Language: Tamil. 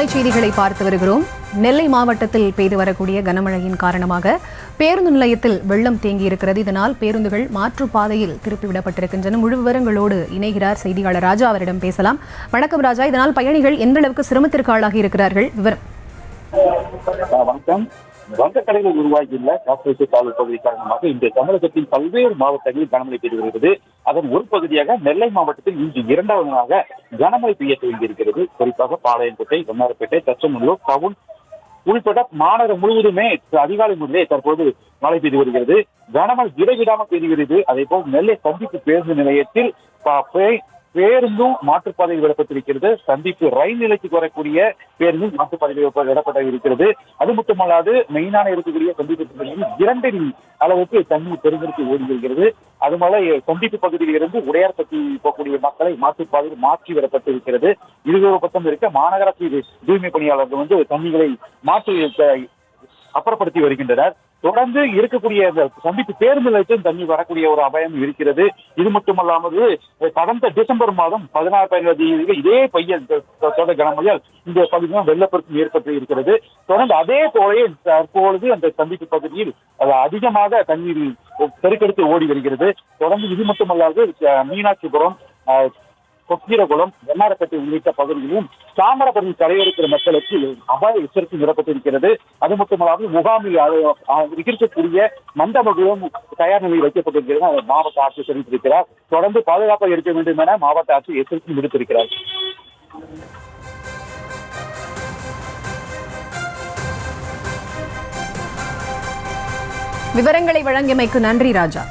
அண்மை செய்திகளை பார்த்து வருகிறோம். நெல்லை மாவட்டத்தில் பெய்து வரக்கூடிய கனமழையின் காரணமாக பேருந்து நிலையத்தில் வெள்ளம் தேங்கியிருக்கிறது. இதனால் பேருந்துகள் மாற்றுப்பாதையில் திருப்பிவிடப்பட்டிருக்கின்றன. முழு விவரங்களோடு இணைகிறார் செய்தியாளர் ராஜா. அவரிடம் பேசலாம். வணக்கம் ராஜா. இதனால் பயணிகள் எந்த அளவுக்கு சிரமத்திற்கு ஆளாகி இருக்கிறார்கள்? விவரம். வணக்கம். வங்கக்கடலில் உருவாகியுள்ள காற்றழுத்த தாழ்வு பகுதி காரணமாக இன்று தமிழகத்தின் பல்வேறு மாவட்டங்களில் கனமழை பெய்து வருகிறது. அதன் ஒரு பகுதியாக நெல்லை மாவட்டத்தில் இன்று இரண்டாவது நாளாக கனமழை பெய்ய துவங்கியிருக்கிறது. குறிப்பாக பாளையங்கோட்டை, வண்ணாரப்பேட்டை, தச்சமல்லூர், டவுன் உள்பட மாநகரம் முழுவதுமே அதிகாலை முதலே தற்போது மழை பெய்து வருகிறது. கனமழை இடைவிடாமல் பெய்து வருகிறது. அதே போல் நெல்லை சந்திப்பு பேருந்து நிலையத்தில் பேருந்தும் மாற்றுப்பாதையில் விடப்பட்டிருக்கிறது. சந்திப்பு ரயில் நிலையத்துக்கு வரக்கூடிய பேருந்தும் மாற்றுப்பாதையில் விடப்பட்டிருக்கிறது. அது மட்டுமல்லாது மெயினான இருக்கக்கூடிய சந்திப்பு பகுதியில் 2 அடி அளவுக்கு தண்ணீர் பெருங்கெடுத்து ஓடி வருகிறது. அதுமல்ல சந்திப்பு பகுதியில் இருந்து உடையார்பட்டி போகக்கூடிய மக்களை மாற்றுப்பாதையில் மாற்றி விடப்பட்டிருக்கிறது. இருதொரு பக்கம் இருக்க மாநகராட்சி தூய்மை பணியாளர்கள் தண்ணிகளை மாற்றி அப்புறப்படுத்தி வருகின்றனர். தொடர்ந்து இருக்கக்கூடிய அந்த சந்திப்பு பேருந்து நிலையத்தில் தண்ணி வரக்கூடிய ஒரு அபாயம் இருக்கிறது. இது மட்டுமல்லாமல் கடந்த டிசம்பர் மாதம் 16 இதே பையன் கனமழையால் இந்த பகுதியில் வெள்ளப்பெருக்கு ஏற்பட்டு இருக்கிறது. தொடர்ந்து அதே போலவே தற்பொழுது அந்த சந்திப்பு பகுதியில் அதிகமாக தண்ணீர் பெருக்கெடுத்து ஓடி வருகிறது. தொடர்ந்து இது மட்டுமல்லாது மீனாட்சிபுரம், கொக்கீரகுளம், வண்ணாரப்பேட்டை உள்ளிட்ட பகுதிகளிலும் தாமிரபரணி கரையோரத்தில் மக்களுக்கு அபாய எச்சரிக்கை விடப்பட்டிருக்கிறது. அது மட்டுமல்லாமல் முகாமில் இருக்கக்கூடிய மண்டபங்களும் தயார் நிலையில் வைக்கப்பட்டிருக்கிறது. மாவட்ட ஆட்சியர் தெரிவித்திருக்கிறார். தொடர்ந்து பாதுகாப்பாக இருக்க வேண்டும் என மாவட்ட ஆட்சியர் எச்சரிக்கை விடுத்திருக்கிறார். விவரங்களை வழங்கியமைக்கு நன்றி ராஜா.